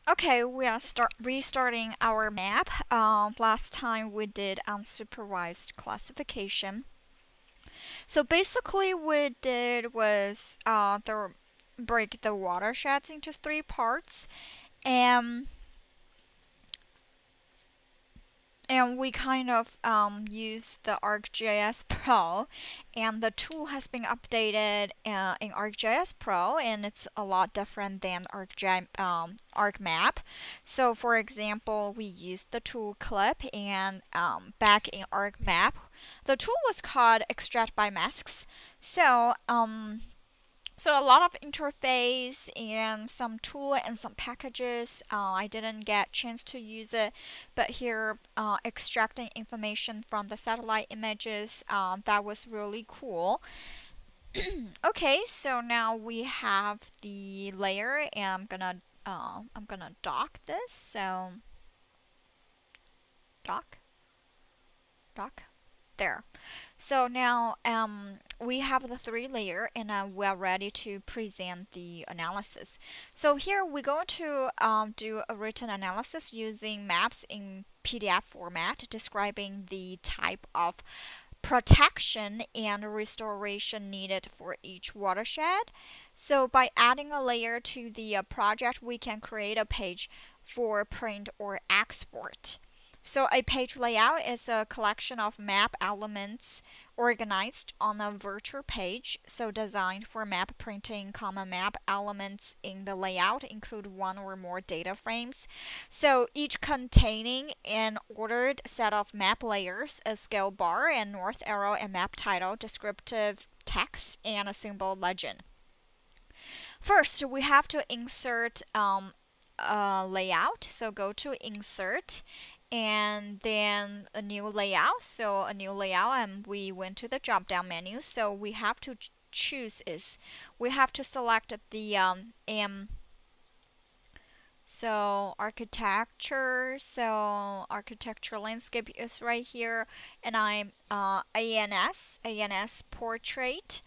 Okay, we are restarting our map. Last time we did unsupervised classification. So basically, we did was break the watersheds into three parts, and we kind of use the ArcGIS Pro, and the tool has been updated in ArcGIS Pro, and it's a lot different than ArcMap. So, for example, we used the tool clip, and back in ArcMap, the tool was called Extract by Masks. So a lot of interface and some tool and some packages. I didn't get chance to use it, but here extracting information from the satellite images, that was really cool. Okay, so now we have the layer, and I'm gonna dock this. So dock, dock, there. So now we have the three layer, and we're ready to present the analysis. So here we're going to do a written analysis using maps in PDF format describing the type of protection and restoration needed for each watershed. So by adding a layer to the project, we can create a page for print or export. So a page layout is a collection of map elements organized on a virtual page, so designed for map printing. Common map elements in the layout include one or more data frames, so each containing an ordered set of map layers, a scale bar, and north arrow, and map title, descriptive text, and a symbol legend. First, we have to insert a layout, so go to insert, and then a new layout. So a new layout, and we went to the drop down menu. So we have to choose is we have to select the so architecture. So architecture landscape is right here, and I'm ANS portrait.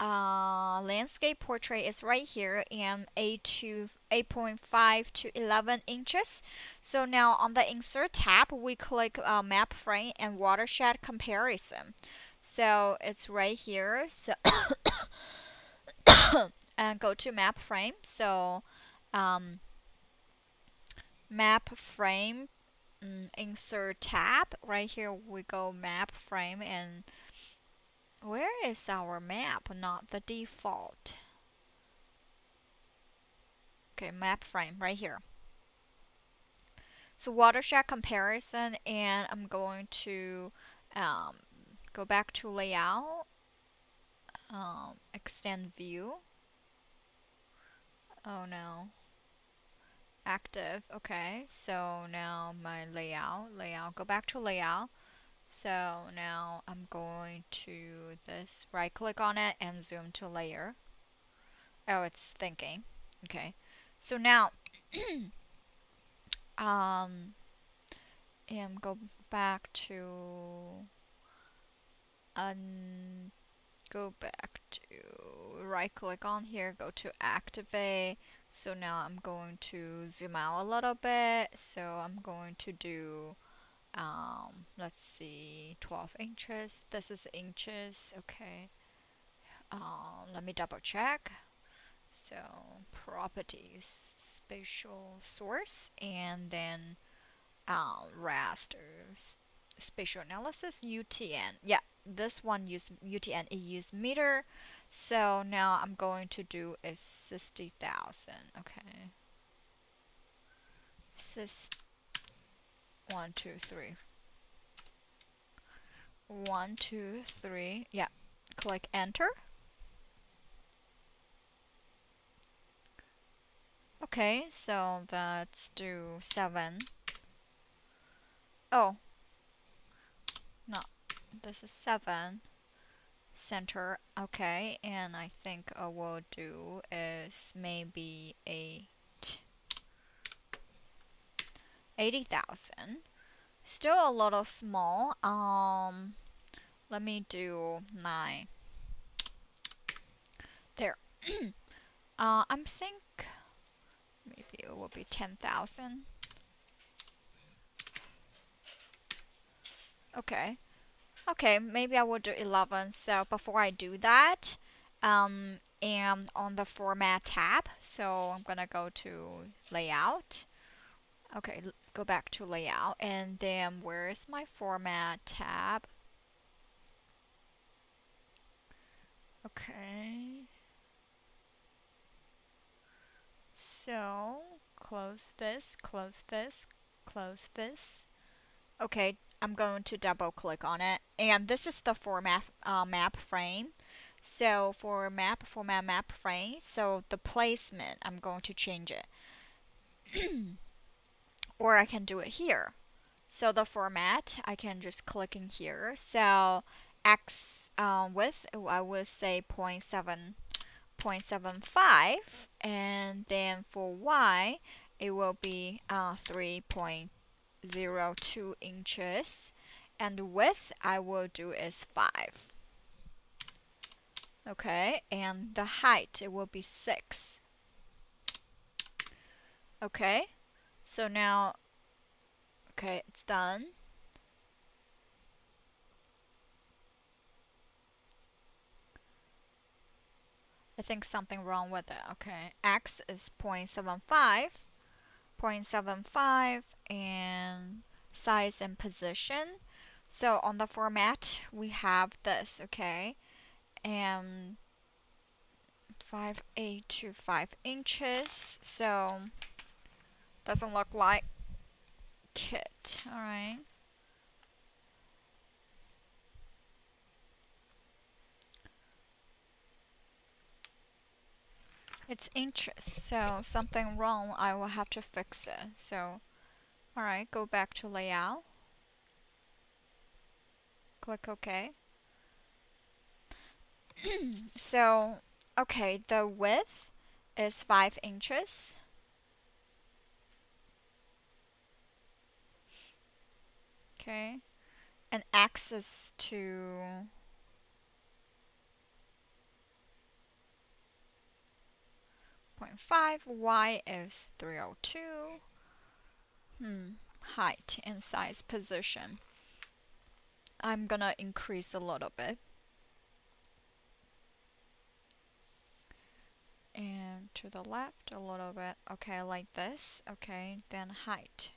Landscape portrait is right here, and 8.5 to 11 inches. So now on the insert tab, we click map frame and watershed comparison. So it's right here. So and go to map frame. So map frame, insert tab. Right here we go map frame, and where is our map? Not the default. Okay, map frame right here. So watershed comparison, and I'm going to go back to layout, extend view. Oh no, active. Okay, so now my layout, go back to layout. So now I'm going to this, right click on it and zoom to layer. Oh, it's thinking. Okay, so now and go back to go back to right click on here, go to activate. So now I'm going to zoom out a little bit. So I'm going to do let's see, 12 inches. This is inches. Okay, let me double check. So properties, spatial source, and then raster, spatial analysis, UTN. Yeah, this one use UTN, it use meter. So now I'm going to do is 60,000. Okay, 1 2 3 1 2 3. Yeah, click enter. Okay, so let's do 7. Oh, no, this is 7 center. Okay, and I think we'll do is maybe 80,000. Still a little small. Let me do 9. There. I'm think maybe it will be 10,000. Okay. Okay, maybe I will do 11. So before I do that, and on the Format tab, so I'm gonna go to Layout. Okay, go back to Layout, and then where is my Format tab? Okay. So close this, close this, close this. Okay, I'm going to double click on it, and this is the format map frame. So for map format map frame, so the placement, I'm going to change it. Or I can do it here. So the format, I can just click in here. So X width, I would say 0.75, and then for Y, it will be 3.02 inches, and width I will do is 5. Okay, and the height, it will be 6. Okay, so now, okay, it's done. I think something wrong with it. Okay, X is 0.75, 0.75, and size and position. So on the format, we have this, okay, and 5.8 to 5 inches. So doesn't look like it. All right. It's inches, so something wrong. I will have to fix it. So, all right, go back to layout. Click OK. So, okay, the width is 5 inches. Okay, and X is to 0.5, Y is 302. Height and size position. I'm gonna increase a little bit. And to the left a little bit. Okay, like this. Okay, then height.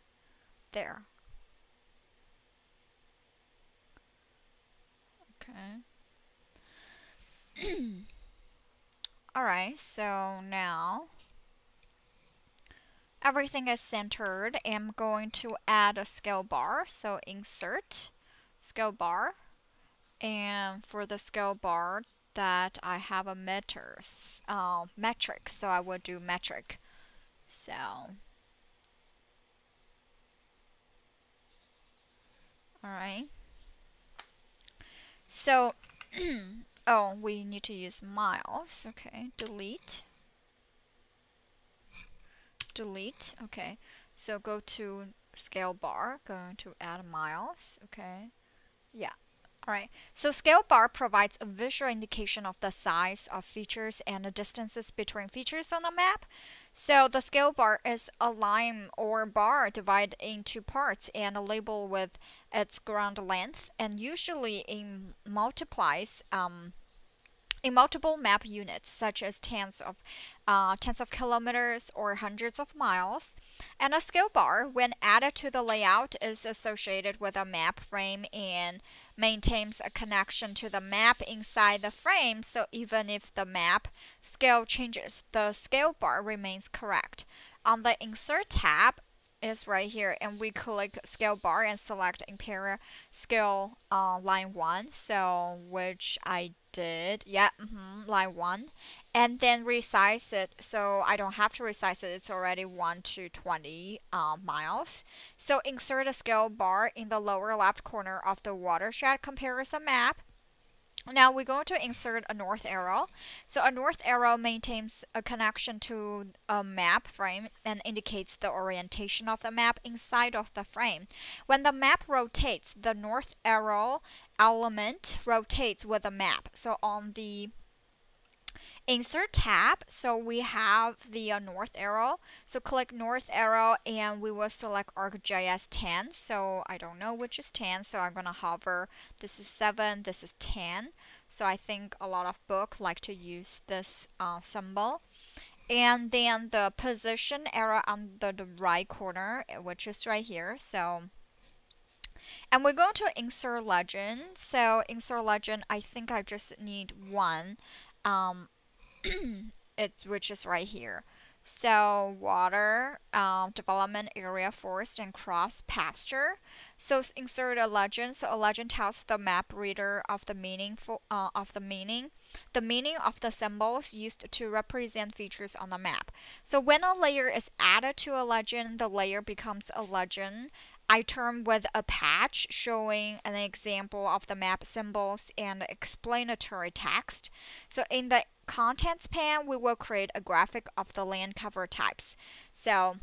There. Okay. Alright, so now everything is centered. I'm going to add a scale bar. So insert scale bar. And for the scale bar that I have a metric, so I will do metric. So alright. So oh, we need to use miles. Okay, delete. Delete. Okay, so go to scale bar, going to add miles. Okay, yeah. Alright, so scale bar provides a visual indication of the size of features and the distances between features on a map. So the scale bar is a line or bar divided into parts and labeled with its ground length, and usually it multiplies in multiple map units, such as tens of kilometers or hundreds of miles. And a scale bar, when added to the layout, is associated with a map frame and maintains a connection to the map inside the frame. So even if the map scale changes, the scale bar remains correct. On the Insert tab is right here, and we click scale bar and select Imperial scale line 1, so which I did, yeah, line 1, and then resize it, so I don't have to resize it, it's already 1 to 20 miles. So insert a scale bar in the lower left corner of the watershed comparison map. Now we're going to insert a north arrow. So a north arrow maintains a connection to a map frame and indicates the orientation of the map inside of the frame. When the map rotates, the north arrow element rotates with the map. So on the Insert tab. So we have the north arrow. So click north arrow and we will select ArcGIS 10. So I don't know which is 10. So I'm going to hover. This is 7. This is 10. So I think a lot of book like to use this symbol. And then the position arrow on the right corner, which is right here. So, and we're going to insert legend. So insert legend, I think I just need one. Which is right here. So water, development area, forest, and cross pasture. So insert a legend. So a legend tells the map reader of the meaning the meaning of the symbols used to represent features on the map. So when a layer is added to a legend, the layer becomes a legend item with a patch showing an example of the map symbols and explanatory text. So in the contents pane, we will create a graphic of the land cover types. So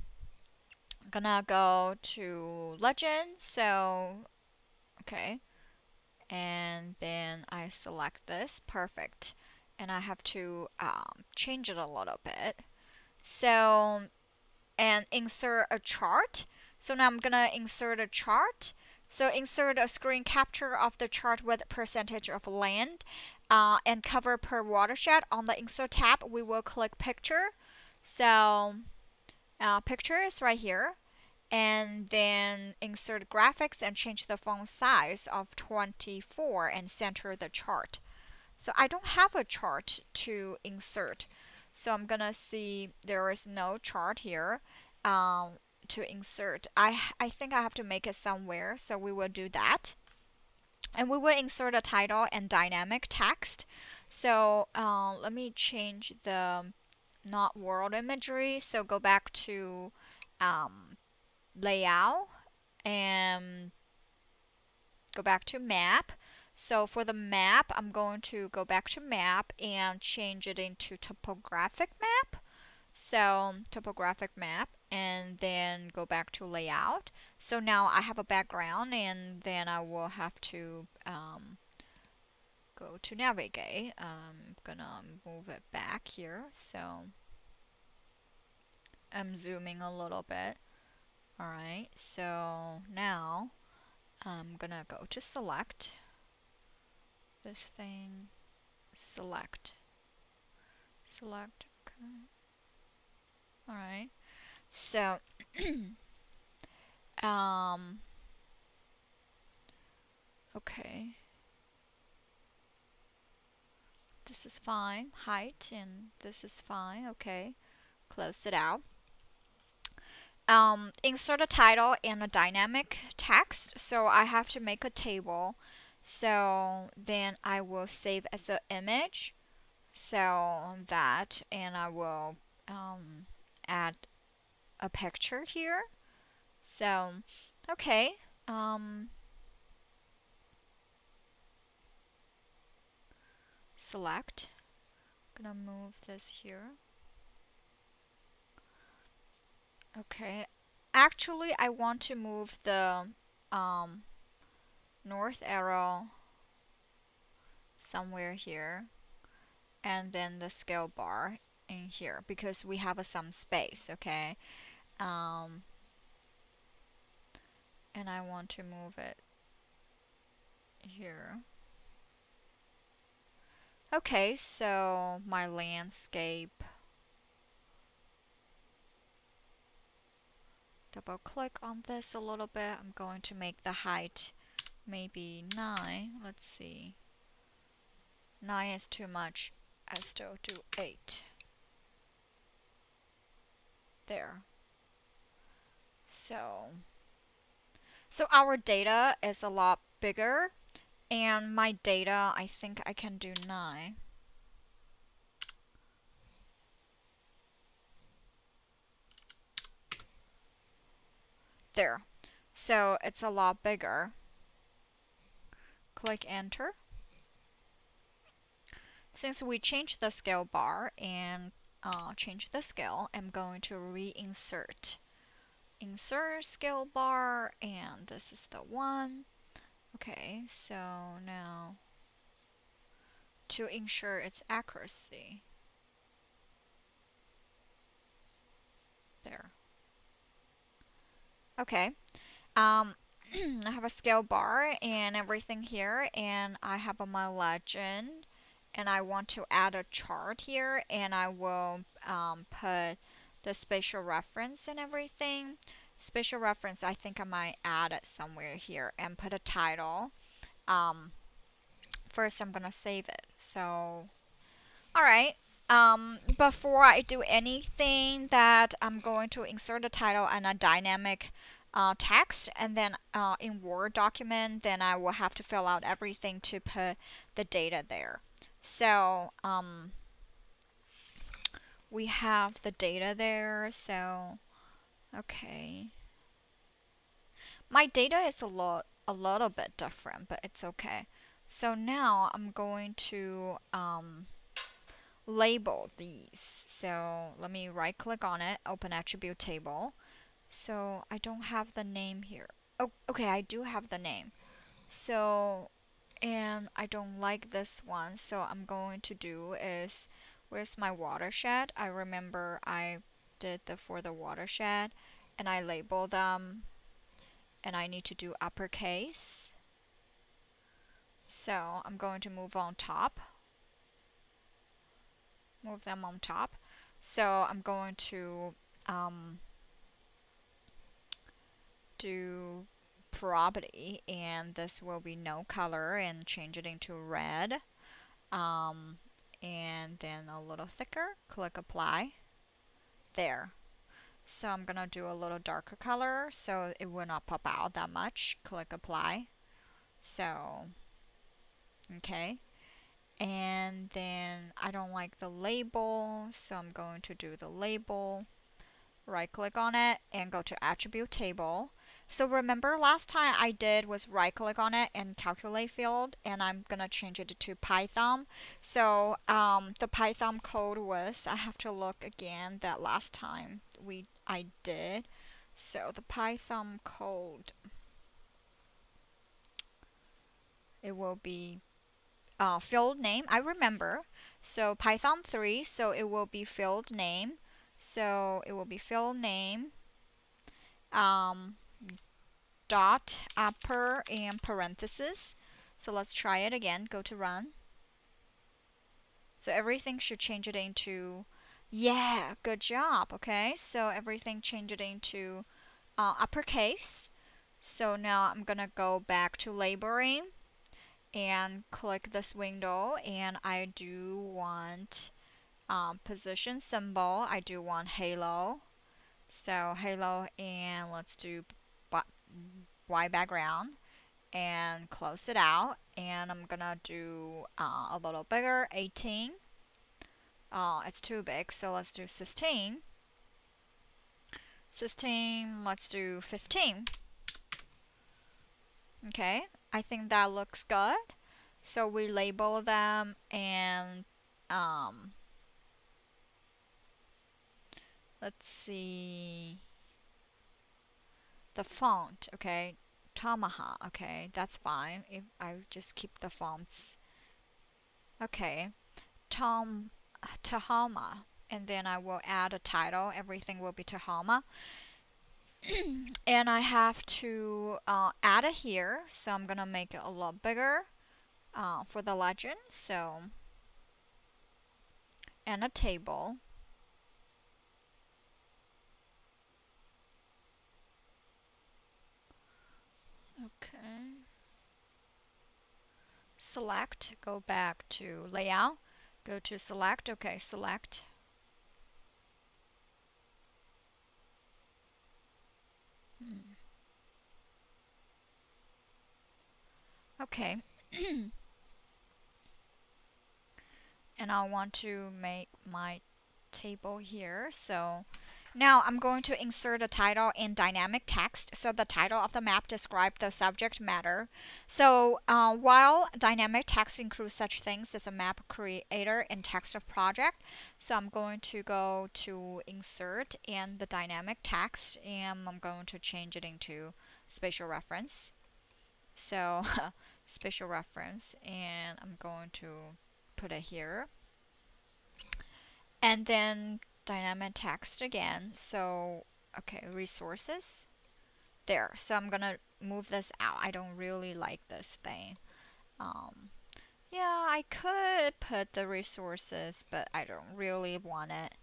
I'm gonna go to legend. So, okay. And then I select this. Perfect. And I have to change it a little bit. So, and insert a chart. So now I'm gonna insert a chart. So insert a screen capture of the chart with percentage of land and cover per watershed. On the insert tab, we will click picture. So picture is right here. And then insert graphics and change the font size of 24 and center the chart. So I don't have a chart to insert. So I'm gonna see there is no chart here to insert. I think I have to make it somewhere, so we will do that. And we will insert a title and dynamic text. So let me change the not world imagery. So go back to layout and go back to map. So for the map, I'm going to go back to map and change it into topographic map. So topographic map and then go back to layout. So now I have a background and then I will have to go to navigate. I'm gonna move it back here. So I'm zooming a little bit. Alright, so now I'm gonna go to select this thing, select, okay. Alright, so okay, this is fine, height, and this is fine, okay, close it out. Insert a title and a dynamic text. So I have to make a table. So then I will save as an image. So that, and I will add a picture here. So, okay. Select. I'm gonna move this here. Okay, actually I want to move the north arrow somewhere here and then the scale bar in here because we have some space, okay? And I want to move it here. Okay, so my landscape, double click on this a little bit. I'm going to make the height maybe 9. Let's see. 9 is too much. I still do 8. There. So our data is a lot bigger, and my data, I think I can do 9. There. So it's a lot bigger. Click enter. Since we changed the scale bar and change the scale, I'm going to reinsert. Insert scale bar, and this is the one. Okay, so now to ensure its accuracy, Okay. I have a scale bar and everything here, and I have my legend, and I want to add a chart here, and I will put the spatial reference and everything. Spatial reference, I think I might add it somewhere here and put a title. First, I'm gonna save it. So, all right. Before I do anything, that I'm going to insert a title and a dynamic text, and then in Word document, then I will have to fill out everything to put the data there. So we have the data there. So okay, my data is a little bit different, but it's okay. So now I'm going to label these. So let me right click on it, open attribute table. So I don't have the name here. Oh, okay, I do have the name. So, and I don't like this one. So I'm going to do is, where's my watershed? I remember I did for the watershed, and I label them, and I need to do uppercase. So I'm going to move on top. Move them on top. So I'm going to do property, and this will be no color, and change it into red, and then a little thicker. Click apply. There. So I'm gonna do a little darker color so it will not pop out that much. Click apply. So okay, and then I don't like the label, so I'm going to do the label. Right click on it and go to attribute table. So remember last time I did was right click on it and calculate field, and I'm gonna change it to Python. So the Python code was, I have to look again that last time I did. So the Python code, it will be field name. I remember. So Python 3, so it will be field name. So it will be field name, dot upper and parenthesis. So let's try it again. Go to run. So everything should change it into, yeah, good job. Okay, so everything changed it into uppercase. So now I'm gonna go back to labeling and click this window, and I do want position symbol. I do want halo. So halo, and let's do white background, and close it out, and I'm gonna do a little bigger, 18. It's too big, so let's do 16. 16, let's do 15. Okay, I think that looks good. So we label them, and let's see the font. Okay, Tamaha. Okay, that's fine if I just keep the fonts. Okay, Tahoma, and then I will add a title. Everything will be Tahoma. And I have to add it here, so I'm gonna make it a lot bigger for the legend. So, and a table. Okay. Select, go back to layout, go to select. Okay, select. Okay. And I want to make my table here. So now I'm going to insert a title in dynamic text. So the title of the map describes the subject matter. So while dynamic text includes such things as a map creator and text of project, so I'm going to go to insert and the dynamic text, and I'm going to change it into spatial reference. So spatial reference, and I'm going to put it here. And then dynamic text again. So okay, resources. There. So I'm gonna move this out. I don't really like this thing. Yeah, I could put the resources, but I don't really want it.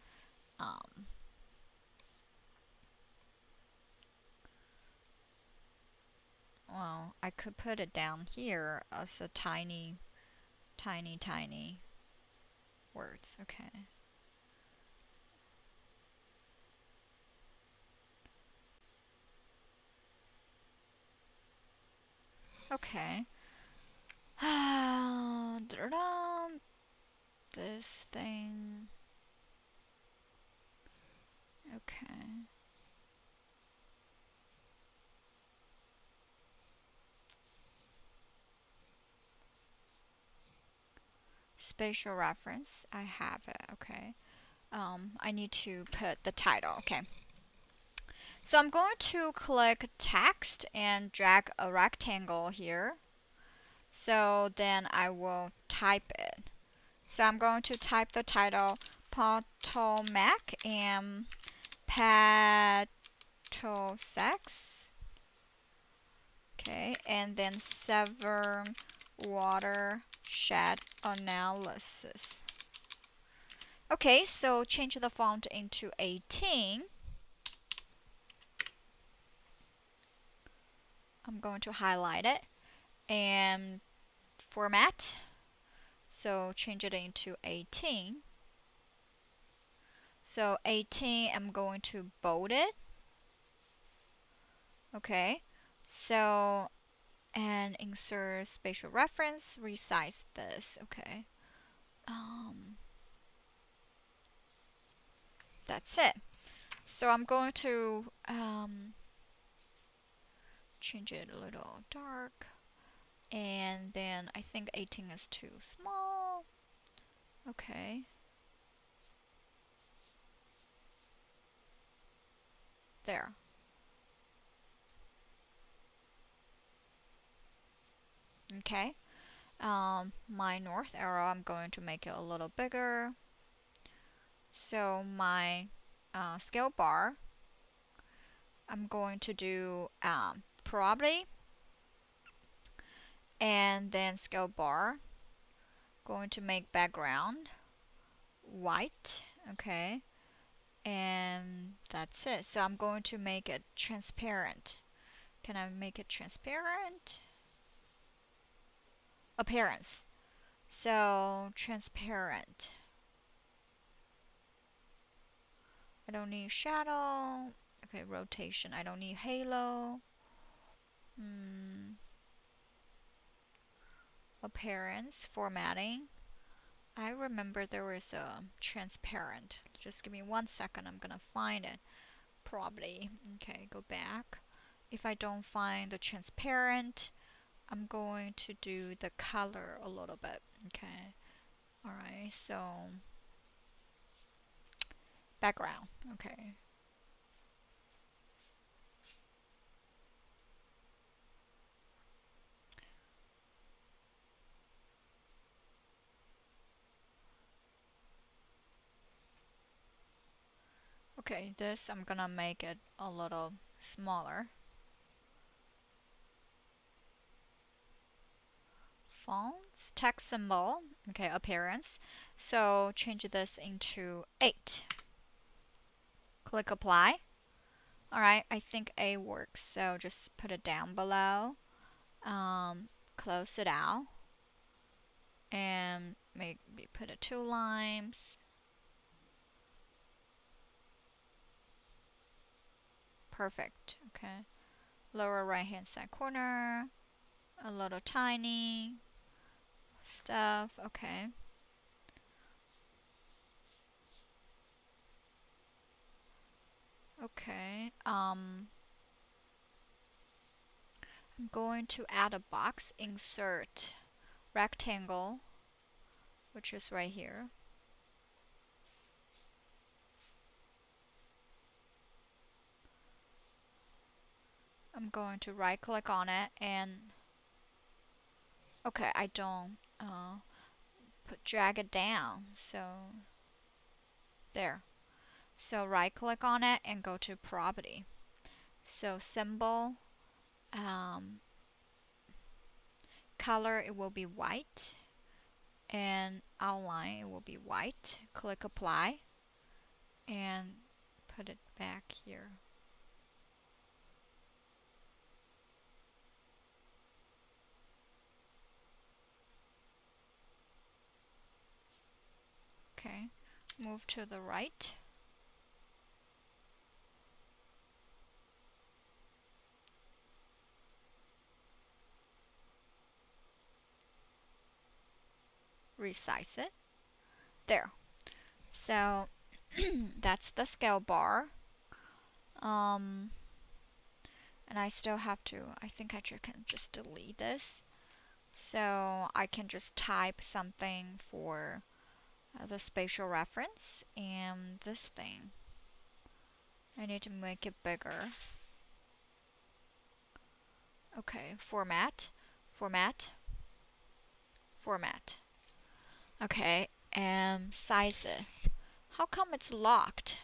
Well, I could put it down here as a tiny, tiny, tiny words. Okay. Okay. This thing. Okay. Spatial reference. I have it. Okay. I need to put the title. Okay. So I'm going to click text and drag a rectangle here. So then I will type it. So I'm going to type the title Potomac and Patosex. Okay, and then Severn Watershed Analysis. Okay, so change the font into 18. I'm going to highlight it and format. So change it into 18. So 18, I'm going to bold it. Okay, so and insert spatial reference, resize this. Okay, that's it. So I'm going to change it a little dark, and then I think 18 is too small. Okay. There. Okay. My north arrow, I'm going to make it a little bigger. So my scale bar, I'm going to do property, and then scale bar. Going to make background white. Okay. And that's it. So I'm going to make it transparent. Can I make it transparent? Appearance. So transparent. I don't need shadow. Okay, rotation. I don't need halo. Appearance, formatting. I remember there was a transparent. Just give me 1 second. I'm gonna find it. Property. Okay, go back. If I don't find the transparent, I'm going to do the color a little bit. Okay. Alright, so background. Okay. Okay, this I'm gonna make it a little smaller. Fonts, text symbol, okay, appearance. So change this into 8. Click apply. Alright, I think A works, so just put it down below. Close it out. And maybe put it 2 lines. Perfect, okay. Lower right hand side corner. A little tiny stuff, okay. Okay, I'm going to add a box, insert rectangle, which is right here. I'm going to right click on it and okay, I don't drag it down, so there. So right click on it and go to property. So symbol, color, it will be white, and outline, it will be white. Click apply and put it back here. Okay, move to the right. Resize it. There. So that's the scale bar. And I still have to, I think I can just delete this. So I can just type something for the spatial reference, and this thing, I need to make it bigger. Okay, format, format, format. Okay, and size it. How come it's locked?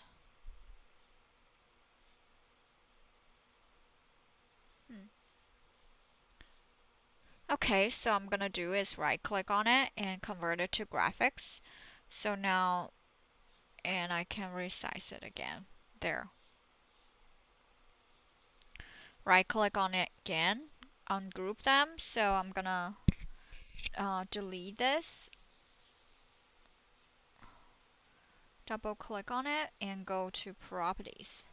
Okay, so I'm gonna do is right click on it and convert it to graphics. So now, and I can resize it again. There. Right click on it again, ungroup them. So I'm gonna delete this. Double click on it and go to properties.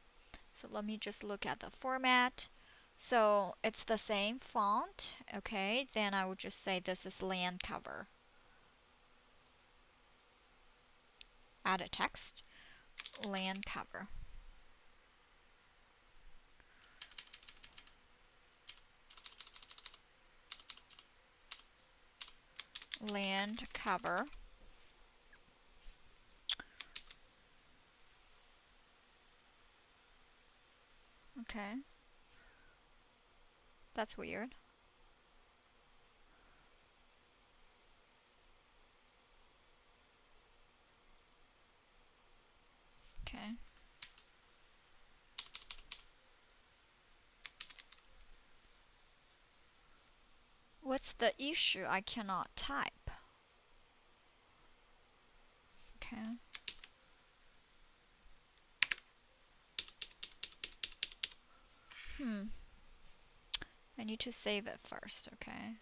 So let me just look at the format. So it's the same font. Okay, then I would just say this is land cover. Add a text, land cover. Land cover. Okay. That's weird. Okay. What's the issue? I cannot type. Okay. I need to save it first, okay.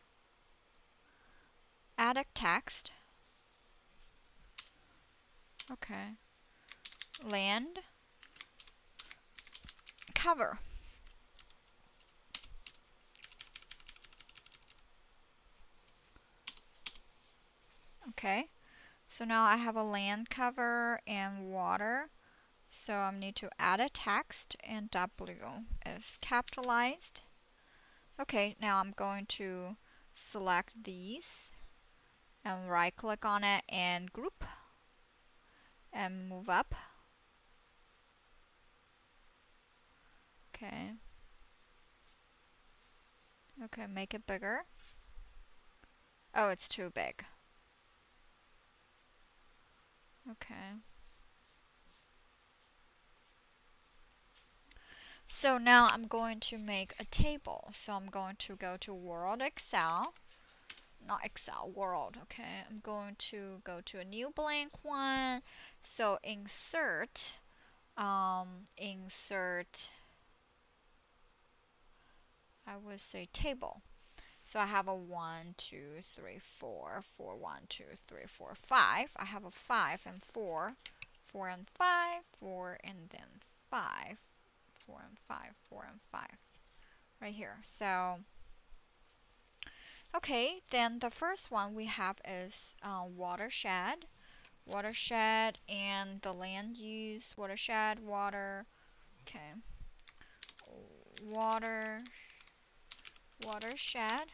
Add a text. Okay. Land cover. Okay. So now I have a land cover and water. So I need to add a text, and W is capitalized. Okay, now I'm going to select these and right click on it and group and move up. Okay. Okay, make it bigger. Oh, it's too big. Okay. So now I'm going to make a table. So I'm going to go to World Excel. Not Excel, World. Okay, I'm going to go to a new blank one. So insert, insert, I would say table. So I have a 1, 2, 3, 4, 4, 1, 2, 3, 4, 5. I have a 5 and 4, 4 and 5, 4 and then 5, 4 and 5, 4 and 5. Right here. So, okay, then the first one we have is watershed. Watershed and the land use, watershed, water. Okay. Watershed,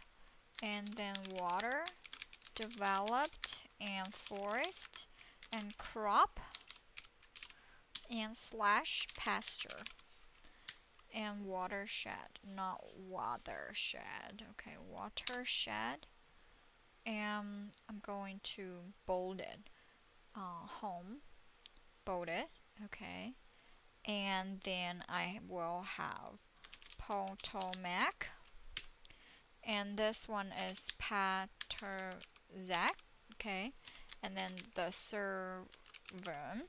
and then water, developed, and forest, and crop, and slash pasture, and watershed, not watershed. Okay, watershed, and I'm going to bold it, home, bold it, okay, and then I will have Potomac. And this one is Patterson. Okay. And then the Severn.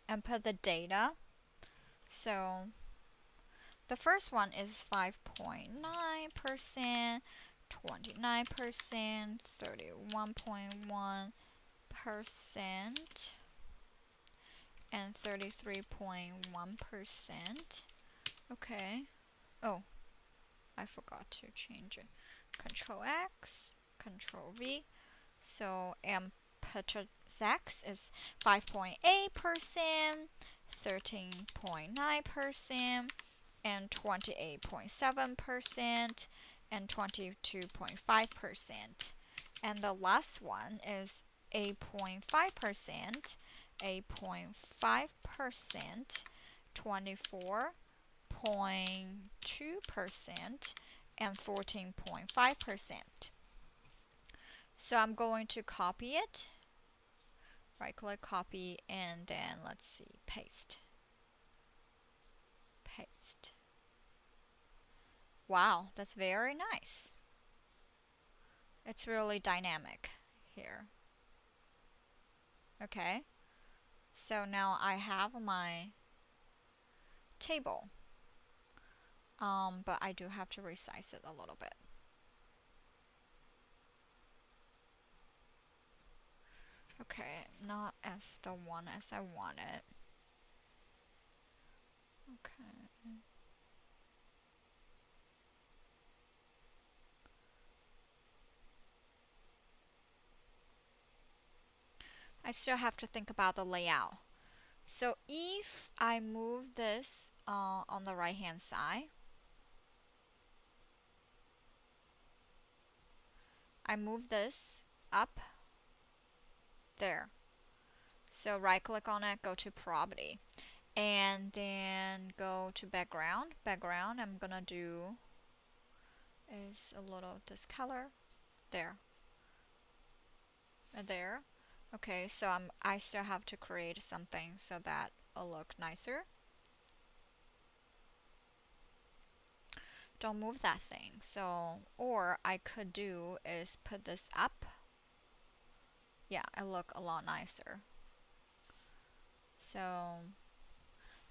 And put the data. So the first one is 5.9%, 29%, 31.1%, and 33.1%. Okay. Oh, I forgot to change it. Control X, Control V. So Petozax is 5.8%, 13.9%, and 28.7%, and 22.5%. And the last one is 8.5%, 8.5%, 24.2%, and 14.5%. So I'm going to copy it. Right click, copy, and then let's see, paste. Paste. Wow, that's very nice. It's really dynamic here. Okay. So now I have my table. But I do have to resize it a little bit. Okay, not as the one as I wanted. Okay. I still have to think about the layout. So if I move this on the right hand side, I move this up there. So right click on it, go to property, and then go to background. Background, I'm gonna do is a little this color there and there. Okay, so I still have to create something so that it'll look nicer. Don't move that thing. So, or I could do is put this up. Yeah, it look a lot nicer. So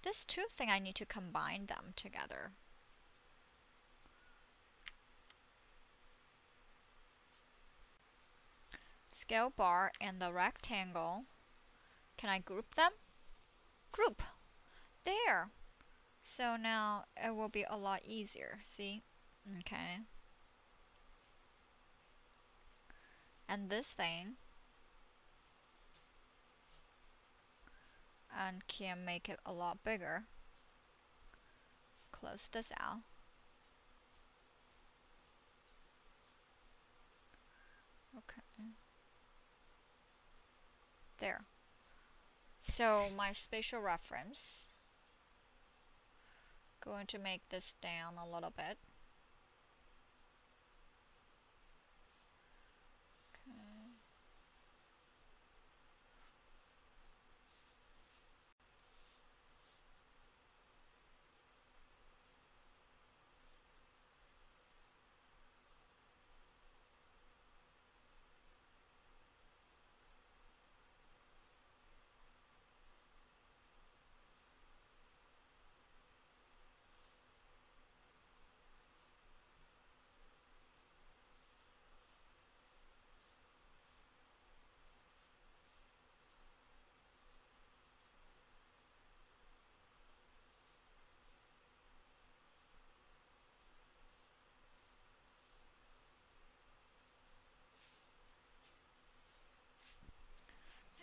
this two thing, I need to combine them together. Scale bar and the rectangle. Can I group them? Group. There. So now it will be a lot easier. See? Okay. And this thing. And can make it a lot bigger. Close this out. Okay. There. So my spatial reference. Going to make this down a little bit. Okay.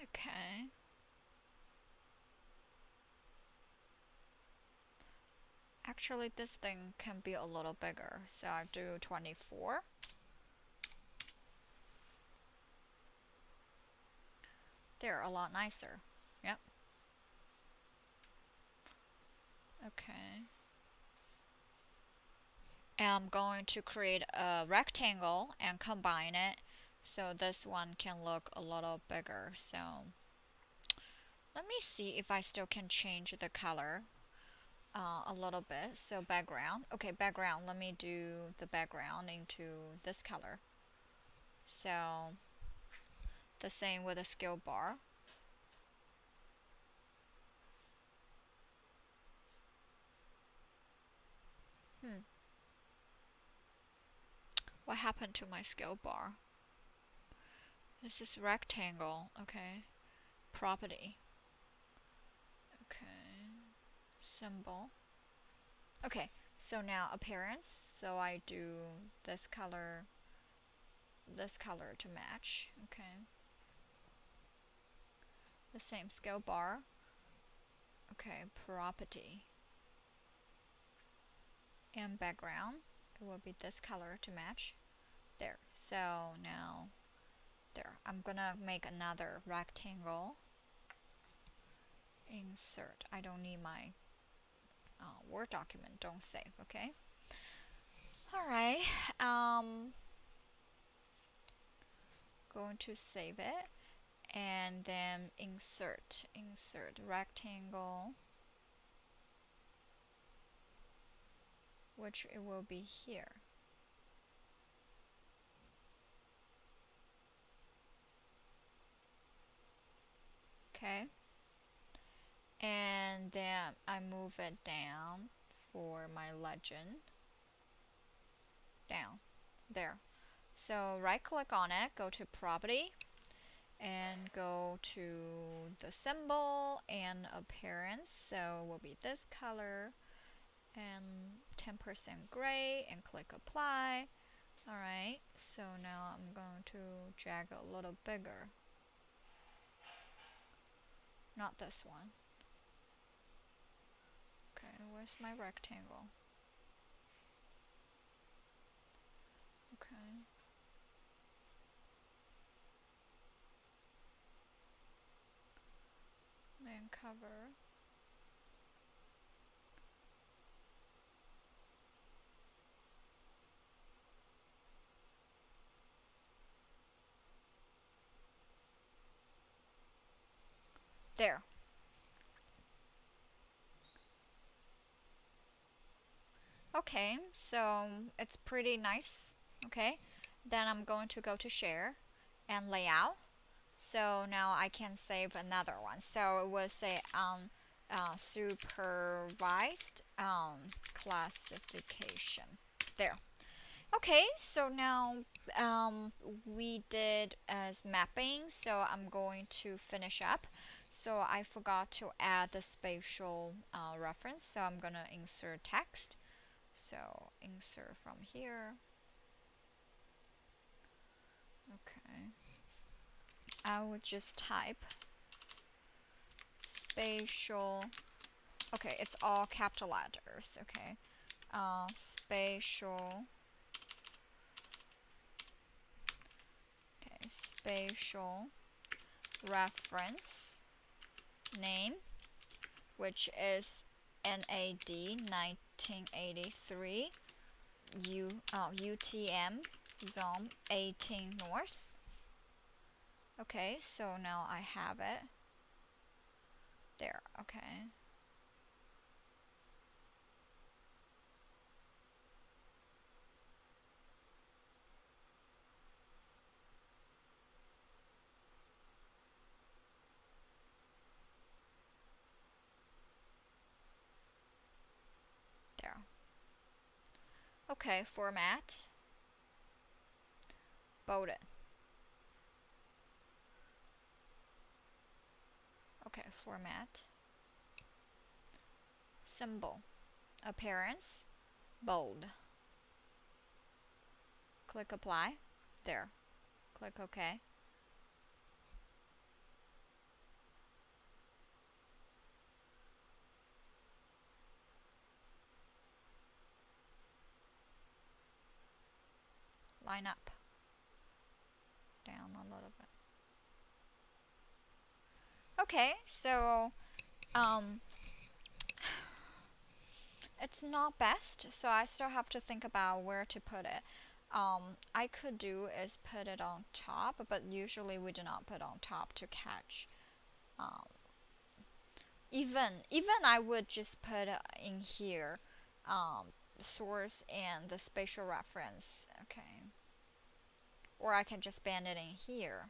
Okay. Actually, this thing can be a little bigger, so I do 24. They're a lot nicer. Yep. Okay. And I'm going to create a rectangle and combine it, so this one can look a little bigger. So let me see if I still can change the color. a little bit. So background. Okay, background. Let me do the background into this color. So the same with the scale bar. What happened to my scale bar? This is rectangle. Okay. Property. Okay. Symbol. Okay. So now appearance. So I do this color to match. Okay. The same scale bar. Okay. Property. And background. It will be this color to match. There. So now there. I'm gonna make another rectangle. Insert. I don't need my Word document. Don't save. Okay. Alright. Going to save it. And then insert rectangle, which it will be here. Okay. And then I move it down for my legend. Down. There. So right click on it, go to property, and go to the symbol and appearance. So it will be this color and 10% gray, and click apply. Alright, so now I'm going to drag it a little bigger. Not this one. Okay, where's my rectangle? Okay. Then cover. There. Okay, so it's pretty nice. Okay, then I'm going to go to share and layout. So now I can save another one. So it will say supervised classification. There. Okay, so now we did as mapping, so I'm going to finish up. So I forgot to add the spatial reference, so I'm gonna insert text. So insert from here. Okay. I would just type spatial. Okay, it's all capital letters. Okay. Spatial. Okay, spatial reference name, which is NAD 1983 UTM Zone 18 North. Okay, so now I have it there. Okay. There. Okay, format. Bold it. Okay, format. Symbol. Appearance. Bold. Click apply. There. Click OK. Line up. Down a little bit. Okay, so it's not best, so I still have to think about where to put it. I could do is put it on top, but usually we do not put on top to catch Even I would just put in here source and the spatial reference. Okay, or I can just bend it in here.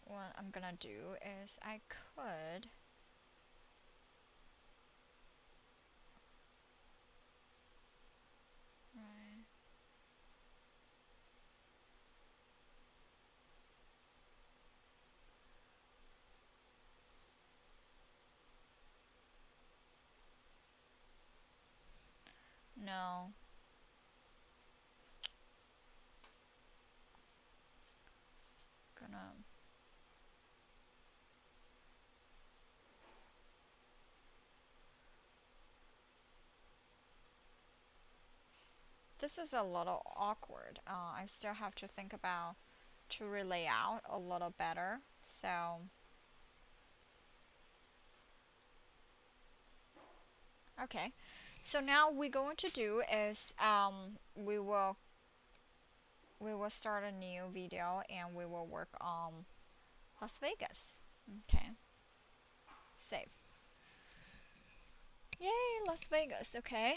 What I'm gonna do is I could right. No. Gonna This is a little awkward. I still have to think about to relay out a little better. So, okay. So now we're going to do is we will start a new video and we will work on Las Vegas. Okay. Save. Yay, Las Vegas. Okay.